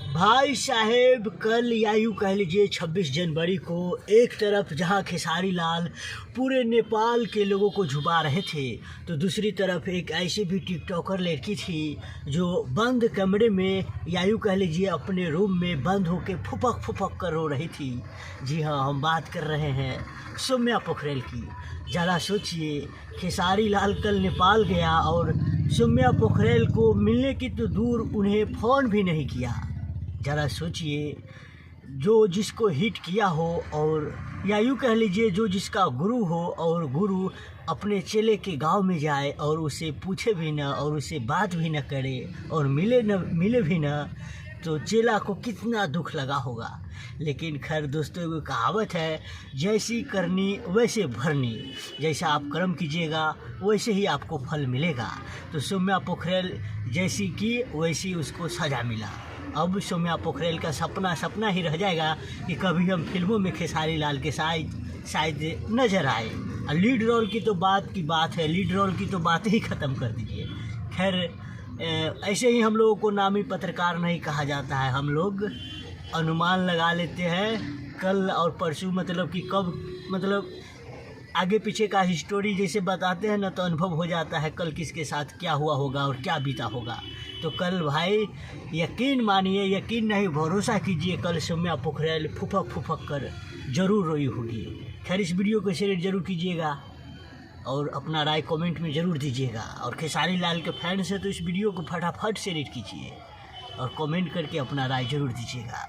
भाई साहेब, कल या यूँ कह लीजिए 26 जनवरी को एक तरफ जहां खेसारी लाल पूरे नेपाल के लोगों को झुमा रहे थे, तो दूसरी तरफ एक ऐसी भी टिकटॉकर लड़की थी जो बंद कमरे में या यूँ कह लीजिए अपने रूम में बंद होकर फुपक फुपक कर रो रही थी। जी हाँ, हम बात कर रहे हैं सौम्या पोखरेल की। ज़रा सोचिए, खेसारी लाल कल नेपाल गया और सौम्या पोखरेल को मिलने की तो दूर उन्हें फ़ोन भी नहीं किया। ज़रा सोचिए, जो जिसको हिट किया हो और या यूँ कह लीजिए जो जिसका गुरु हो और गुरु अपने चेले के गांव में जाए और उसे पूछे भी ना और उसे बात भी ना करे और मिले भी ना, तो चेला को कितना दुख लगा होगा। लेकिन खैर दोस्तों, वो कहावत है, जैसी करनी वैसे भरनी। जैसा आप कर्म कीजिएगा वैसे ही आपको फल मिलेगा। तो सौम्या पोखरेल जैसी की वैसी उसको सज़ा मिला। अब सौम्या पोखरेल का सपना ही रह जाएगा कि कभी हम फिल्मों में खेसारी लाल के शायद नज़र आए। लीड रोल की तो बात है, लीड रोल की तो बात ही ख़त्म कर दीजिए। खैर, ऐसे ही हम लोगों को नामी पत्रकार नहीं कहा जाता है, हम लोग अनुमान लगा लेते हैं कल और परसों, मतलब कि कब, मतलब आगे पीछे का हिस्टोरी जैसे बताते हैं ना, तो अनुभव हो जाता है कल किसके साथ क्या हुआ होगा और क्या बीता होगा। तो कल भाई यकीन मानिए, यकीन नहीं भरोसा कीजिए, कल सौम्या पोखरेल फुफक कर ज़रूर रोई होगी। खैर, इस वीडियो को शेयर ज़रूर कीजिएगा और अपना राय कमेंट में ज़रूर दीजिएगा। और खेसारी लाल के फैंस हैं तो इस वीडियो को फटाफट शेयर कीजिए और कमेंट करके अपना राय ज़रूर दीजिएगा।